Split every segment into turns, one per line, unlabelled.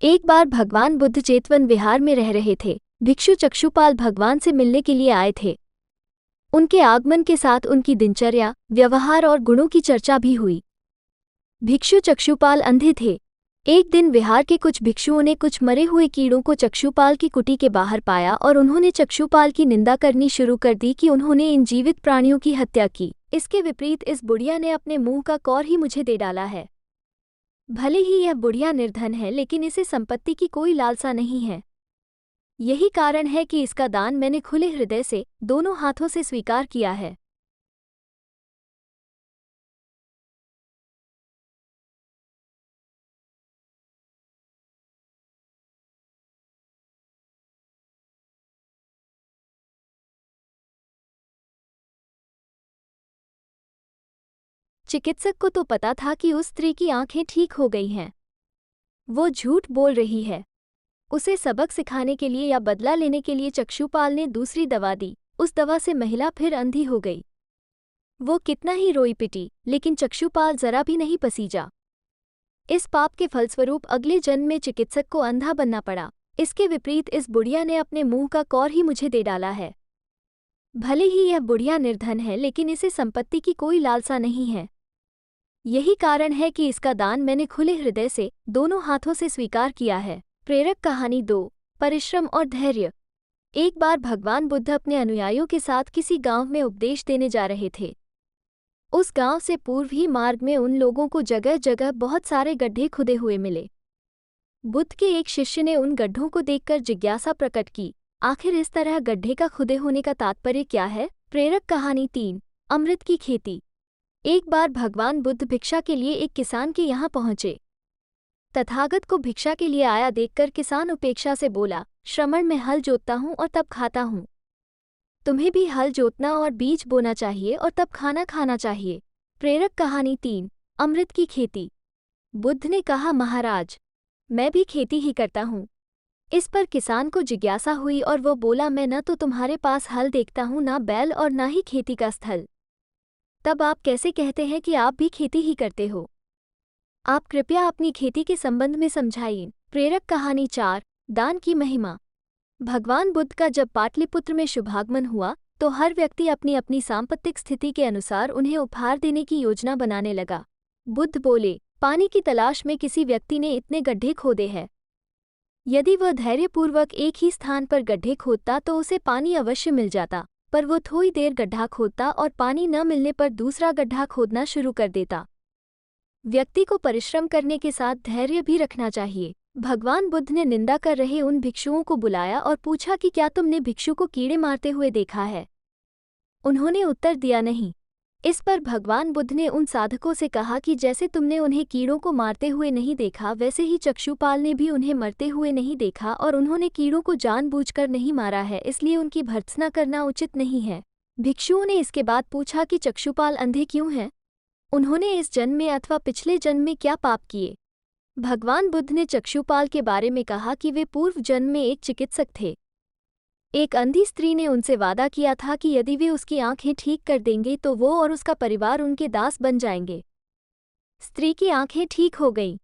एक बार भगवान बुद्ध चेतवन विहार में रह रहे थे। भिक्षु चक्षुपाल भगवान से मिलने के लिए आए थे। उनके आगमन के साथ उनकी दिनचर्या, व्यवहार और गुणों की चर्चा भी हुई। भिक्षु चक्षुपाल अंधे थे। एक दिन विहार के कुछ भिक्षुओं ने कुछ मरे हुए कीड़ों को चक्षुपाल की कुटी के बाहर पाया और उन्होंने चक्षुपाल की निंदा करनी शुरू कर दी कि उन्होंने इन जीवित प्राणियों की हत्या की। इसके विपरीत इस बुढ़िया ने अपने मुंह का कौर ही मुझे दे डाला है। भले ही यह बुढ़िया निर्धन है, लेकिन इसे संपत्ति की कोई लालसा नहीं है। यही कारण है कि इसका दान मैंने खुले हृदय से, दोनों हाथों से स्वीकार किया है। चिकित्सक को तो पता था कि उस स्त्री की आंखें ठीक हो गई हैं। वो झूठ बोल रही है। उसे सबक सिखाने के लिए या बदला लेने के लिए चक्षुपाल ने दूसरी दवा दी। उस दवा से महिला फिर अंधी हो गई। वो कितना ही रोई पिटी, लेकिन चक्षुपाल जरा भी नहीं पसीजा। इस पाप के फलस्वरूप अगले जन्म में चिकित्सक को अंधा बनना पड़ा। इसके विपरीत इस बुढ़िया ने अपने मुंह का कौर ही मुझे दे डाला है। भले ही यह बुढ़िया निर्धन है, लेकिन इसे संपत्ति की कोई लालसा नहीं है। यही कारण है कि इसका दान मैंने खुले हृदय से, दोनों हाथों से स्वीकार किया है। प्रेरक कहानी 2। परिश्रम और धैर्य। एक बार भगवान बुद्ध अपने अनुयायियों के साथ किसी गांव में उपदेश देने जा रहे थे। उस गांव से पूर्व ही मार्ग में उन लोगों को जगह जगह बहुत सारे गड्ढे खुदे हुए मिले। बुद्ध के एक शिष्य ने उन गड्ढों को देखकर जिज्ञासा प्रकट की, आखिर इस तरह गड्ढे का खुदे होने का तात्पर्य क्या है। प्रेरक कहानी 3। अमृत की खेती। एक बार भगवान बुद्ध भिक्षा के लिए एक किसान के यहाँ पहुंचे। तथागत को भिक्षा के लिए आया देखकर किसान उपेक्षा से बोला, श्रमण में हल जोतता हूँ और तब खाता हूँ। तुम्हें भी हल जोतना और बीज बोना चाहिए और तब खाना खाना चाहिए। प्रेरक कहानी 3। अमृत की खेती। बुद्ध ने कहा, महाराज, मैं भी खेती ही करता हूँ। इस पर किसान को जिज्ञासा हुई और वो बोला, मैं न तो तुम्हारे पास हल देखता हूँ, ना बैल और ना ही खेती का स्थल। तब आप कैसे कहते हैं कि आप भी खेती ही करते हो? आप कृपया अपनी खेती के संबंध में समझाइए। प्रेरक कहानी 4। दान की महिमा। भगवान बुद्ध का जब पाटलिपुत्र में शुभागमन हुआ तो हर व्यक्ति अपनी अपनी सांपत्तिक स्थिति के अनुसार उन्हें उपहार देने की योजना बनाने लगा। बुद्ध बोले, पानी की तलाश में किसी व्यक्ति ने इतने गड्ढे खोदे हैं। यदि वह धैर्यपूर्वक एक ही स्थान पर गड्ढे खोदता तो उसे पानी अवश्य मिल जाता, पर वो थोड़ी देर गड्ढा खोदता और पानी न मिलने पर दूसरा गड्ढा खोदना शुरू कर देता। व्यक्ति को परिश्रम करने के साथ धैर्य भी रखना चाहिए। भगवान बुद्ध ने निंदा कर रहे उन भिक्षुओं को बुलाया और पूछा कि क्या तुमने भिक्षु को कीड़े मारते हुए देखा है? उन्होंने उत्तर दिया, नहीं। इस पर भगवान बुद्ध ने उन साधकों से कहा कि जैसे तुमने उन्हें कीड़ों को मारते हुए नहीं देखा, वैसे ही चक्षुपाल ने भी उन्हें मरते हुए नहीं देखा और उन्होंने कीड़ों को जानबूझकर नहीं मारा है, इसलिए उनकी भर्त्सना करना उचित नहीं है। भिक्षुओं ने इसके बाद पूछा कि चक्षुपाल अंधे क्यों हैं? उन्होंने इस जन्म में अथवा पिछले जन्म में क्या पाप किए? भगवान बुद्ध ने चक्षुपाल के बारे में कहा कि वे पूर्व जन्म में एक चिकित्सक थे। एक अंधी स्त्री ने उनसे वादा किया था कि यदि वे उसकी आंखें ठीक कर देंगे तो वो और उसका परिवार उनके दास बन जाएंगे। स्त्री की आंखें ठीक हो गईं,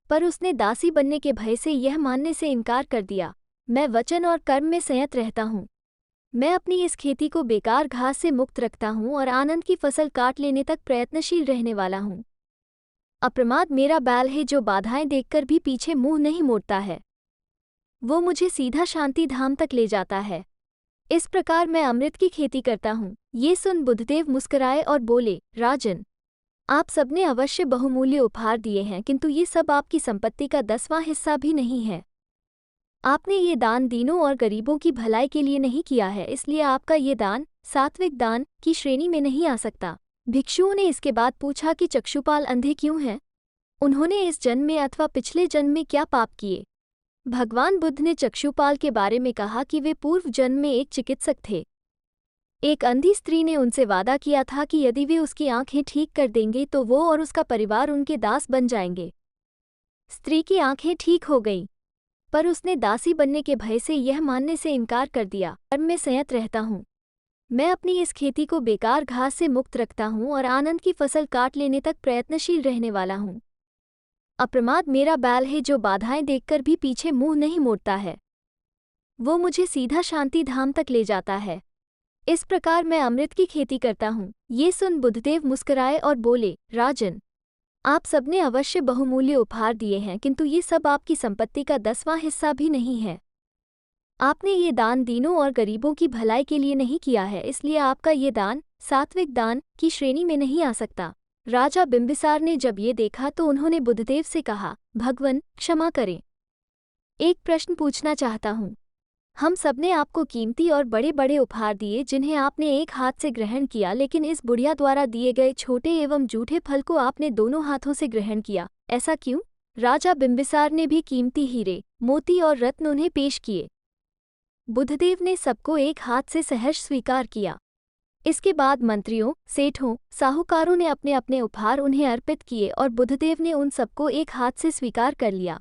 पर उसने दासी बनने के भय से यह मानने से इनकार कर दिया, मैं वचन और कर्म में संयत रहता हूँ। मैं अपनी इस खेती को बेकार घास से मुक्त रखता हूँ और आनंद की फसल काट लेने तक प्रयत्नशील रहने वाला हूँ। अप्रमाद मेरा बैल है जो बाधाएं देखकर भी पीछे मुंह नहीं मोड़ता है। वो मुझे सीधा शांति धाम तक ले जाता है। इस प्रकार मैं अमृत की खेती करता हूँ। ये सुन बुद्धदेव मुस्कुराए और बोले, राजन, आप सबने अवश्य बहुमूल्य उपहार दिए हैं, किंतु ये सब आपकी संपत्ति का 10वां हिस्सा भी नहीं है। आपने ये दान दीनों और गरीबों की भलाई के लिए नहीं किया है, इसलिए आपका ये दान सात्विक दान की श्रेणी में नहीं आ सकता। भिक्षुओं ने इसके बाद पूछा कि चक्षुपाल अंधे क्यों हैं? उन्होंने इस जन्म में अथवा पिछले जन्म में क्या पाप किए? भगवान बुद्ध ने चक्षुपाल के बारे में कहा कि वे पूर्व जन्म में एक चिकित्सक थे। एक अंधी स्त्री ने उनसे वादा किया था कि यदि वे उसकी आंखें ठीक कर देंगे तो वो और उसका परिवार उनके दास बन जाएंगे। स्त्री की आंखें ठीक हो गईं, पर उसने दासी बनने के भय से यह मानने से इनकार कर दिया, कर्म में संयत रहता हूँ। मैं अपनी इस खेती को बेकार घास से मुक्त रखता हूँ और आनंद की फसल काट लेने तक प्रयत्नशील रहने वाला हूँ। अप्रमाद मेरा बैल है जो बाधाएं देखकर भी पीछे मुंह नहीं मोड़ता है। वो मुझे सीधा शांति धाम तक ले जाता है। इस प्रकार मैं अमृत की खेती करता हूँ। ये सुन बुद्धदेव मुस्कुराए और बोले, राजन, आप सबने अवश्य बहुमूल्य उपहार दिए हैं, किंतु ये सब आपकी संपत्ति का 10वां हिस्सा भी नहीं है। आपने ये दान दीनों और गरीबों की भलाई के लिए नहीं किया है, इसलिए आपका ये दान सात्विक दान की श्रेणी में नहीं आ सकता। राजा बिंबिसार ने जब ये देखा तो उन्होंने बुद्धदेव से कहा, भगवन क्षमा करें, एक प्रश्न पूछना चाहता हूँ। हम सबने आपको कीमती और बड़े बड़े उपहार दिए जिन्हें आपने एक हाथ से ग्रहण किया, लेकिन इस बुढ़िया द्वारा दिए गए छोटे एवं जूठे फल को आपने दोनों हाथों से ग्रहण किया, ऐसा क्यों? राजा बिंबिसार ने भी कीमती हीरे, मोती और रत्न उन्हें पेश किए। बुद्धदेव ने सबको एक हाथ से सहर्ष स्वीकार किया। इसके बाद मंत्रियों, सेठों, साहूकारों ने अपने अपने उपहार उन्हें अर्पित किए और बुद्धदेव ने उन सबको एक हाथ से स्वीकार कर लिया।